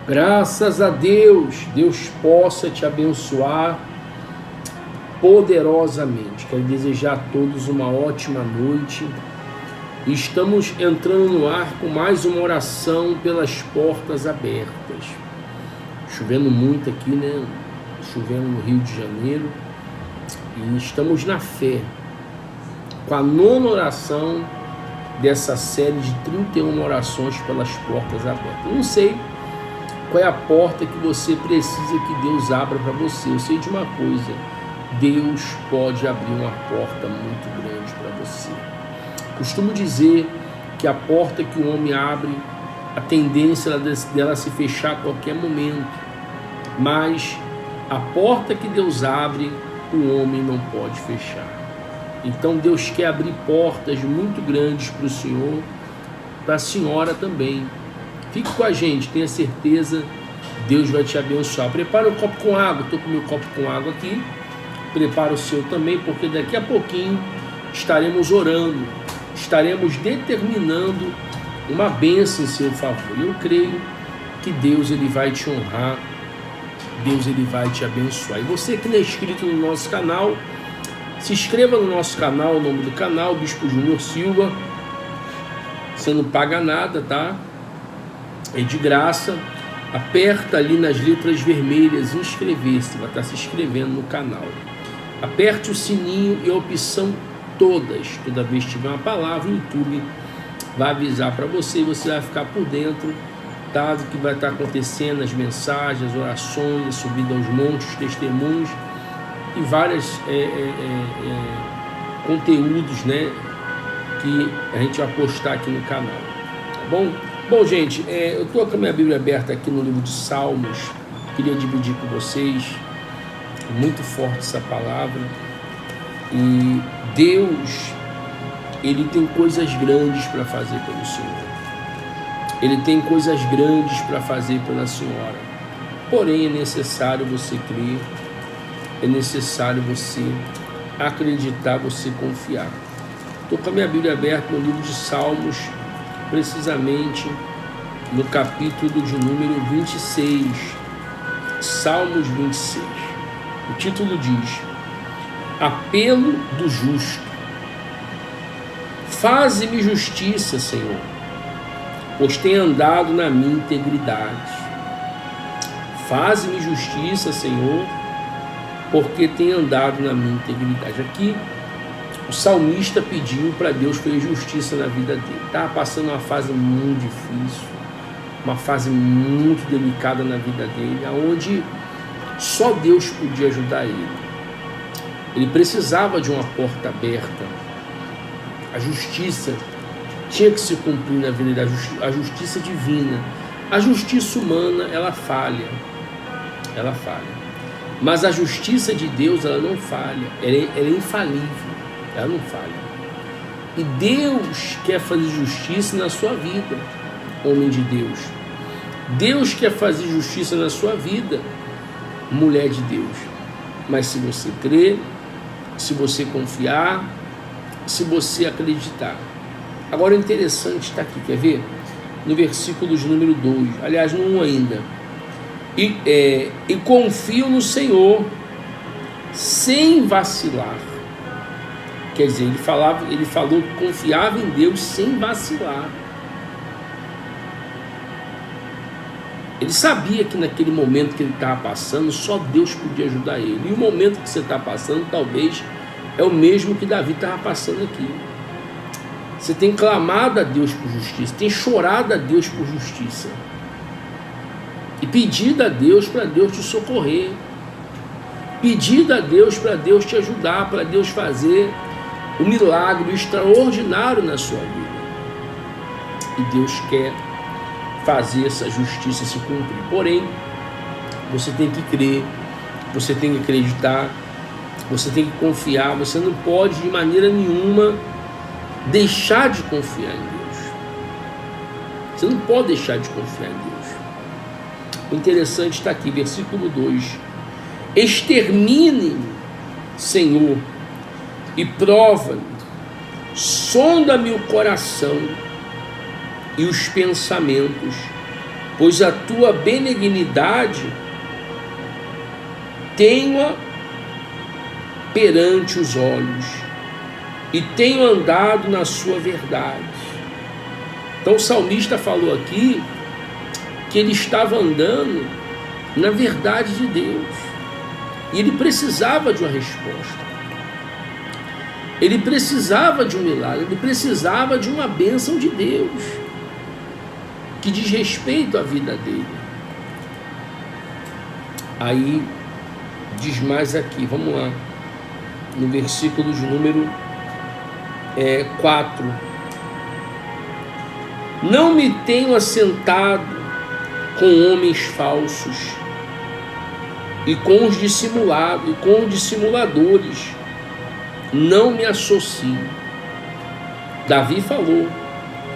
Graças a Deus, Deus possa te abençoar poderosamente. Quero desejar a todos uma ótima noite. Estamos entrando no ar com mais uma oração pelas portas abertas. Chovendo muito aqui, né? Chovendo no Rio de Janeiro. E estamos na fé, com a 9ª oração dessa série de 31 orações pelas portas abertas. Eu não sei qual é a porta que você precisa que Deus abra para você. Eu sei de uma coisa: Deus pode abrir uma porta muito grande para você. Costumo dizer que a porta que o homem abre, a tendência dela se fechar a qualquer momento, mas a porta que Deus abre, o homem não pode fechar. Então Deus quer abrir portas muito grandes para o Senhor, para a senhora também. Fique com a gente, tenha certeza, Deus vai te abençoar. Prepara um copo com água, estou com meu copo com água aqui. Prepara o seu também, porque daqui a pouquinho estaremos orando, estaremos determinando uma bênção em seu favor. Eu creio que Deus ele vai te honrar, Deus ele vai te abençoar. E você que não é inscrito no nosso canal, se inscreva no nosso canal, o nome do canal, Bispo Júnior Silva. Você não paga nada, tá? É de graça. Aperta ali nas letras vermelhas inscrever-se, vai estar se inscrevendo no canal. Aperte o sininho e a opção todas. Toda vez que tiver uma palavra, o YouTube vai avisar para você e você vai ficar por dentro, tá, do que vai estar acontecendo, as mensagens, as orações, subida aos montes, testemunhos e vários conteúdos, né, que a gente vai postar aqui no canal, tá bom? Bom, gente, eu estou com a minha Bíblia aberta aqui no livro de Salmos. Queria dividir com vocês. Muito forte essa palavra. E Deus, ele tem coisas grandes para fazer pelo Senhor. Ele tem coisas grandes para fazer pela senhora. Porém, é necessário você crer, é necessário você acreditar, você confiar. Estou com a minha Bíblia aberta no livro de Salmos, precisamente no capítulo de número 26, Salmos 26. O título diz: Apelo do justo. Faze-me justiça, Senhor, pois tenho andado na minha integridade. Faze-me justiça, Senhor, porque tenho andado na minha integridade. Aqui o salmista pediu para Deus fazer justiça na vida dele. Estava passando uma fase muito difícil, uma fase muito delicada na vida dele, onde só Deus podia ajudar ele. Ele precisava de uma porta aberta. A justiça tinha que se cumprir na vida dele, a justiça divina. A justiça humana, ela falha. Ela falha. Mas a justiça de Deus, ela não falha. Ela é infalível. Ela não falha. E Deus quer fazer justiça na sua vida, homem de Deus. Deus quer fazer justiça na sua vida, mulher de Deus. Mas se você crer, se você confiar, se você acreditar. Agora o interessante está aqui, quer ver? No versículo de número 2, aliás, no 1 ainda. E confio no Senhor sem vacilar. Quer dizer, ele falou que confiava em Deus sem vacilar. Ele sabia que naquele momento que ele estava passando, só Deus podia ajudar ele. E o momento que você está passando, talvez, é o mesmo que Davi estava passando aqui. Você tem clamado a Deus por justiça, tem chorado a Deus por justiça. E pedido a Deus para Deus te socorrer. Pedido a Deus para Deus te ajudar, para Deus fazer um milagre extraordinário na sua vida. E Deus quer fazer essa justiça se cumprir. Porém, você tem que crer, você tem que acreditar, você tem que confiar. Você não pode de maneira nenhuma deixar de confiar em Deus. Você não pode deixar de confiar em Deus. O interessante está aqui, versículo 2. Extermine-me, Senhor, e prova-me, sonda-me o coração e os pensamentos, pois a tua benignidade tenho-a perante os olhos, e tenho andado na sua verdade. Então o salmista falou aqui que ele estava andando na verdade de Deus, e ele precisava de uma resposta, ele precisava de um milagre, ele precisava de uma bênção de Deus, que diz respeito à vida dele. Aí diz mais aqui, vamos lá, no versículo de número 4. Não me tenho assentado com homens falsos e com os dissimulados, e com os dissimuladores não me associo. Davi falou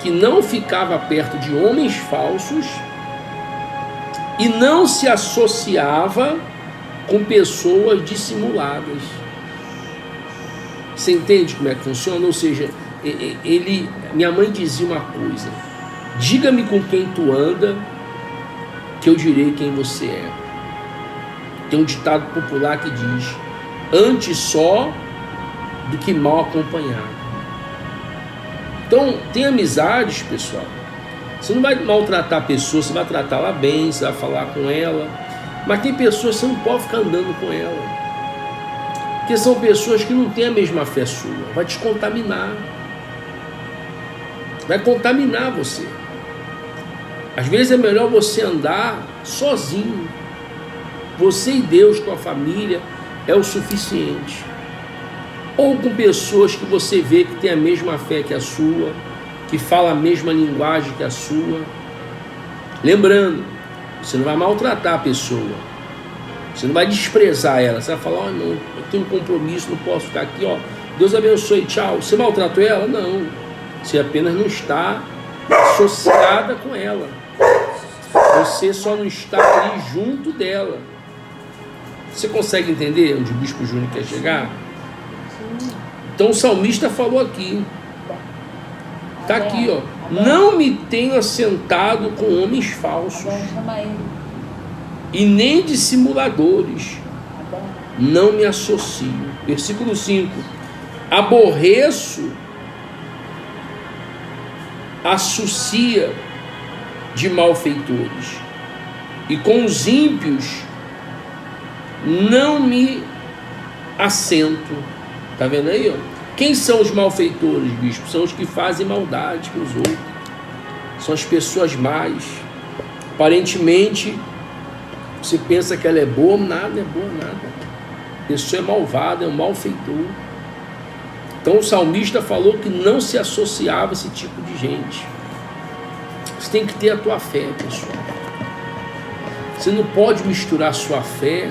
que não ficava perto de homens falsos e não se associava com pessoas dissimuladas. Você entende como é que funciona? Ou seja, minha mãe dizia uma coisa: diga-me com quem tu anda, que eu direi quem você é. Tem um ditado popular que diz: antes só do que mal acompanhado. Então, tem amizades, pessoal. Você não vai maltratar a pessoa, você vai tratá-la bem, você vai falar com ela. Mas tem pessoas que você não pode ficar andando com ela, porque são pessoas que não têm a mesma fé sua. Vai te contaminar, vai contaminar você. Às vezes é melhor você andar sozinho. Você e Deus, com a família, é o suficiente. Ou com pessoas que você vê que tem a mesma fé que a sua, que fala a mesma linguagem que a sua. Lembrando, você não vai maltratar a pessoa, você não vai desprezar ela, você vai falar: oh, não, eu tenho um compromisso, não posso ficar aqui, ó, Deus abençoe, tchau. Você maltratou ela? Não, você apenas não está associada com ela, você só não está ali junto dela. Você consegue entender onde o Bispo Júnior quer chegar? Então o salmista falou aqui, está aqui, ó: não me tenho assentado com homens falsos e nem dissimuladores, não me associo. Versículo 5: aborreço a sucia de malfeitores, e com os ímpios não me assento. Está vendo aí, ó? Quem são os malfeitores, bispo? São os que fazem maldade com os outros, são as pessoas más. Aparentemente você pensa que ela é boa, nada é boa, nada. A pessoa é malvada, é um malfeitor. Então o salmista falou que não se associava a esse tipo de gente. Você tem que ter a tua fé, pessoal. Você não pode misturar a sua fé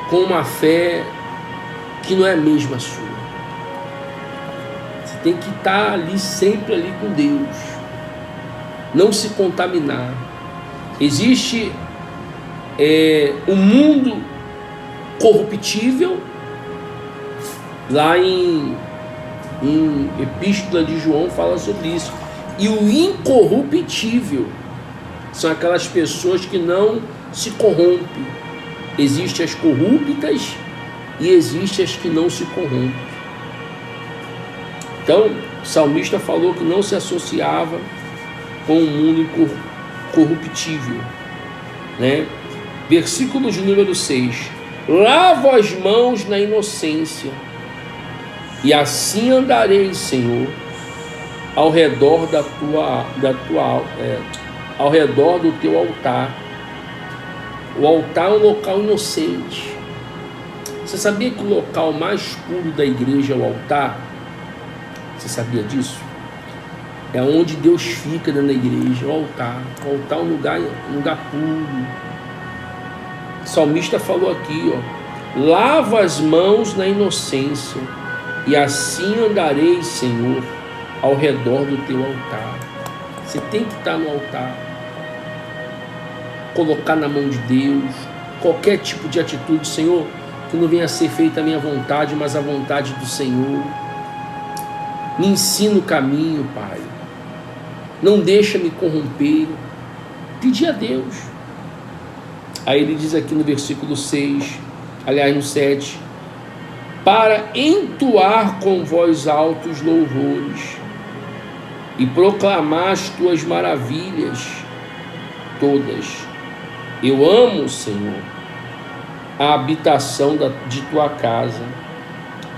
com uma fé que não é a mesma sua. Você tem que estar ali, sempre ali com Deus, não se contaminar. Existe um mundo corruptível, lá em Epístola de João fala sobre isso, e o incorruptível são aquelas pessoas que não se corrompem. Existem as corruptas e existem as que não se corrompem. Então o salmista falou que não se associava com o mundo corruptível, né? Versículo de número 6: lavo as mãos na inocência, e assim andarei, Senhor, ao redor ao redor do teu altar. O altar é um local inocente. Você sabia que o local mais puro da igreja é o altar? Você sabia disso? É onde Deus fica dentro da igreja, o altar. O altar é um lugar puro. O salmista falou aqui, ó: lava as mãos na inocência, e assim andarei, Senhor, ao redor do teu altar. Você tem que estar no altar, colocar na mão de Deus qualquer tipo de atitude. Senhor, que não venha a ser feita a minha vontade, mas a vontade do Senhor. Me ensina o caminho, Pai. não deixa me corromper. Pedir a Deus. Aí ele diz aqui no versículo 6, aliás no 7, para entoar com voz altos louvores e proclamar as tuas maravilhas todas. Eu amo, Senhor, a habitação de tua casa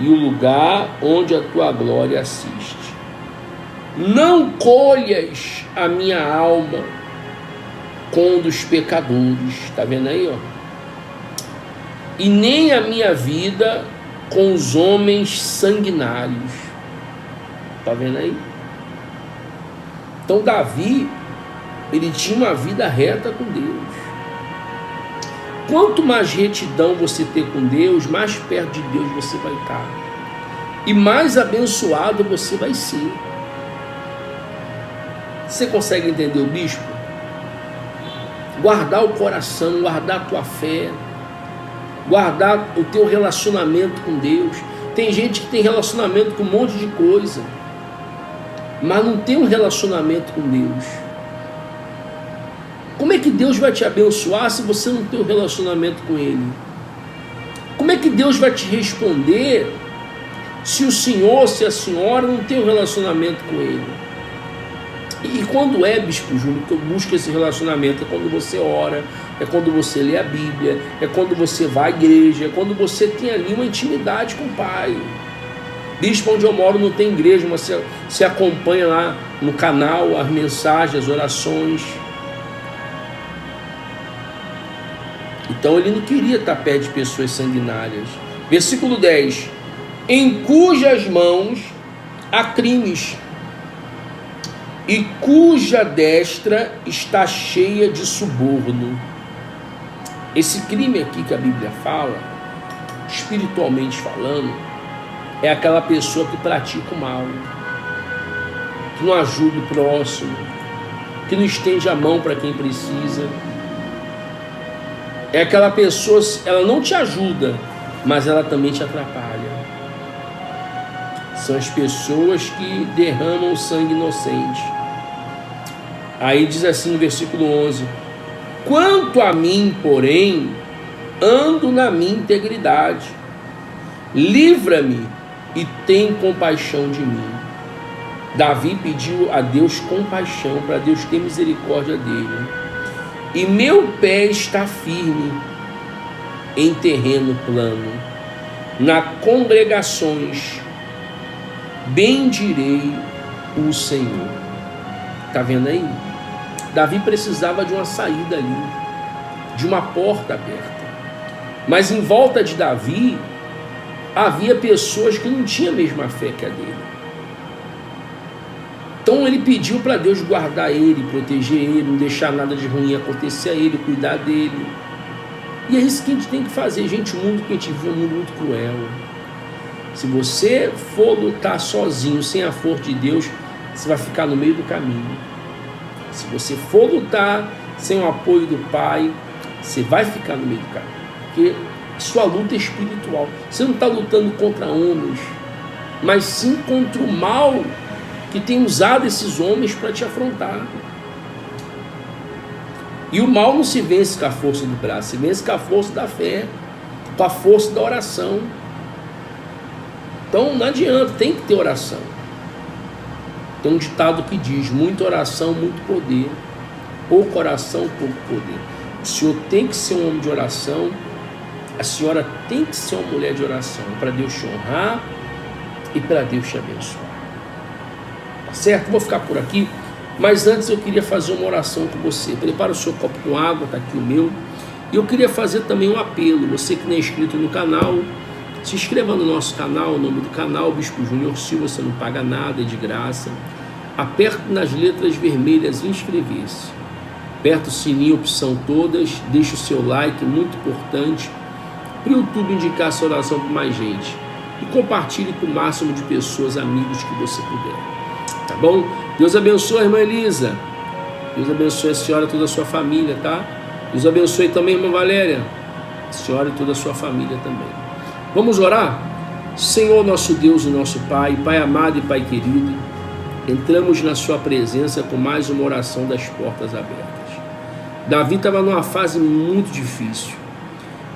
e o lugar onde a tua glória assiste. Não colhas a minha alma com dos pecadores, está vendo aí, ó? E nem a minha vida com os homens sanguinários, está vendo aí? Então Davi, ele tinha uma vida reta com Deus. Quanto mais retidão você ter com Deus, mais perto de Deus você vai estar. E mais abençoado você vai ser. Você consegue entender o bispo? Guardar o coração, guardar a tua fé, guardar o teu relacionamento com Deus. Tem gente que tem relacionamento com um monte de coisa, mas não tem um relacionamento com Deus. Como é que Deus vai te abençoar se você não tem um relacionamento com Ele? Como é que Deus vai te responder se o senhor, se a senhora não tem um relacionamento com Ele? E quando é, Bispo Júnior, que eu busco esse relacionamento? É quando você ora, é quando você lê a Bíblia, é quando você vai à igreja, é quando você tem ali uma intimidade com o Pai. Bispo, onde eu moro não tem igreja, mas você acompanha lá no canal as mensagens, as orações. Então ele não queria estar perto de pessoas sanguinárias. Versículo 10. Em cujas mãos há crimes, e cuja destra está cheia de suborno. Esse crime aqui que a Bíblia fala, espiritualmente falando, é aquela pessoa que pratica o mal, que não ajuda o próximo, que não estende a mão para quem precisa. É aquela pessoa, ela não te ajuda, mas ela também te atrapalha. São as pessoas que derramam sangue inocente. Aí diz assim no versículo 11: quanto a mim, porém, ando na minha integridade, livra-me e tem compaixão de mim. Davi pediu a Deus compaixão, para Deus ter misericórdia dele. E meu pé está firme em terreno plano, nas congregações bendirei o Senhor. Está vendo aí? Davi precisava de uma saída ali, de uma porta aberta. Mas em volta de Davi havia pessoas que não tinham a mesma fé que a dele. Então ele pediu para Deus guardar ele, proteger ele, não deixar nada de ruim acontecer a ele, cuidar dele. E é isso que a gente tem que fazer, gente. O mundo que a gente vive é um mundo muito cruel. Se você for lutar sozinho, sem a força de Deus, você vai ficar no meio do caminho. Se você for lutar sem o apoio do Pai, você vai ficar no meio do caminho. Porque a sua luta é espiritual. Você não está lutando contra homens, mas sim contra o mal que tem usado esses homens para te afrontar. E o mal não se vence com a força do braço, se vence com a força da fé, com a força da oração. Então não adianta, tem que ter oração. Tem um ditado que diz: muita oração, muito poder. Pouca oração, pouco poder. O senhor tem que ser um homem de oração, a senhora tem que ser uma mulher de oração, para Deus te honrar e para Deus te abençoar. Tá certo? Vou ficar por aqui, mas antes eu queria fazer uma oração com você. Prepara o seu copo com água, está aqui o meu. E eu queria fazer também um apelo. Você que não é inscrito no canal, se inscreva no nosso canal, o nome do canal, Bispo Júnior Silva, você não paga nada, é de graça. Aperte nas letras vermelhas inscrever-se. Aperta o sininho, opção todas, deixa o seu like, muito importante, para o YouTube indicar essa oração para mais gente. E compartilhe com o máximo de pessoas, amigos que você puder. Tá bom? Deus abençoe a irmã Elisa. Deus abençoe a senhora e toda a sua família, tá? Deus abençoe também a irmã Valéria, a senhora e toda a sua família também. Vamos orar? Senhor nosso Deus e nosso Pai, Pai amado e Pai querido, entramos na sua presença com mais uma oração das portas abertas. Davi estava numa fase muito difícil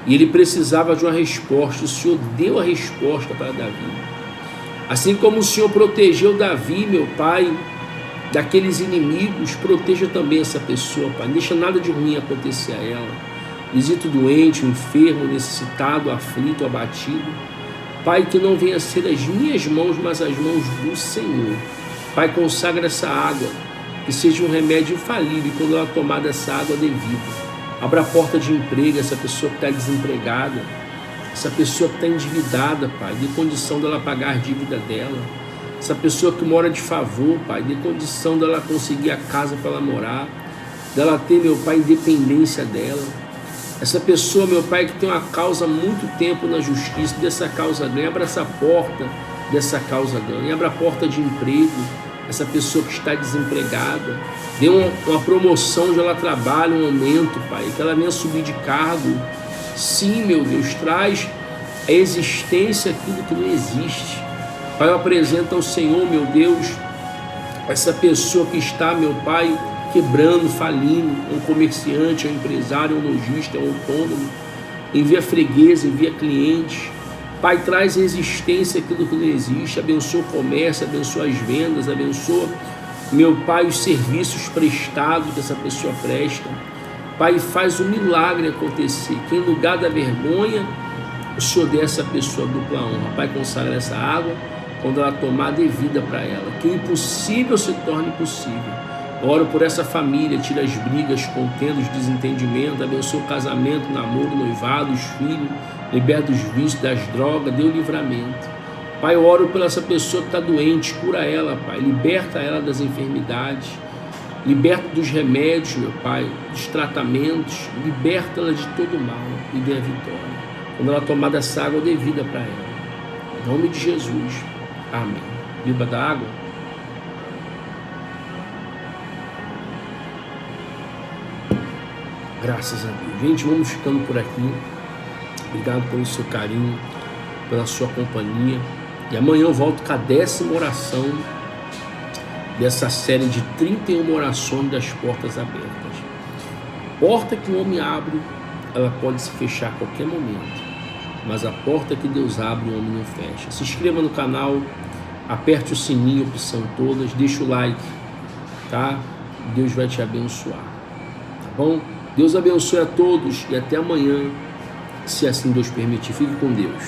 e ele precisava de uma resposta. O Senhor deu a resposta para Davi. Assim como o Senhor protegeu Davi, meu Pai, daqueles inimigos, proteja também essa pessoa, Pai. Não deixa nada de ruim acontecer a ela. Visita o doente, o enfermo, o necessitado, o aflito, o abatido. Pai, que não venha a ser as minhas mãos, mas as mãos do Senhor. Pai, consagra essa água, que seja um remédio infalível quando ela tomar dessa água devida. Abra a porta de emprego, essa pessoa que está desempregada, essa pessoa que está endividada, Pai, dê condição dela pagar a dívida dela. Essa pessoa que mora de favor, Pai, dê condição dela conseguir a casa para ela morar, dela ter, meu Pai, independência dela. Essa pessoa, meu Pai, que tem uma causa há muito tempo na justiça, dessa causa ganha, abra essa porta dessa causa ganha, abra a porta de emprego, essa pessoa que está desempregada, dê uma promoção onde ela trabalha, um aumento, Pai, que ela venha subir de cargo. Sim, meu Deus, traz a existência aquilo que não existe. Pai, eu apresento ao Senhor, meu Deus, essa pessoa que está, meu Pai, quebrando, falindo, um comerciante, um empresário, um lojista, um autônomo, envia freguesa, envia clientes. Pai, traz resistência àquilo que não existe, abençoa o comércio, abençoa as vendas, abençoa, meu Pai, os serviços prestados que essa pessoa presta. Pai, faz o milagre acontecer, que em lugar da vergonha, o Senhor dê a essa pessoa dupla honra. Pai, consagra essa água, quando ela tomar, dê vida para ela, que o impossível se torne possível. Oro por essa família, tira as brigas, contendas, desentendimento, abençoa o casamento, namoro, noivado, os filhos, liberta os vícios, das drogas, dê o livramento. Pai, eu oro por essa pessoa que está doente, cura ela, Pai, liberta ela das enfermidades, liberta dos remédios, meu Pai, dos tratamentos, liberta ela de todo mal e dê a vitória. Quando ela tomar dessa água, dê vida para ela. Em nome de Jesus, amém. Beba da água. Graças a Deus. Gente, vamos ficando por aqui. Obrigado pelo seu carinho, pela sua companhia. E amanhã eu volto com a 10ª oração dessa série de 31 orações das portas abertas. Porta que o homem abre, ela pode se fechar a qualquer momento. Mas a porta que Deus abre, o homem não fecha. Se inscreva no canal, aperte o sininho, opção todas, deixa o like, tá? Deus vai te abençoar, tá bom? Deus abençoe a todos e até amanhã, se assim Deus permitir. Fique com Deus.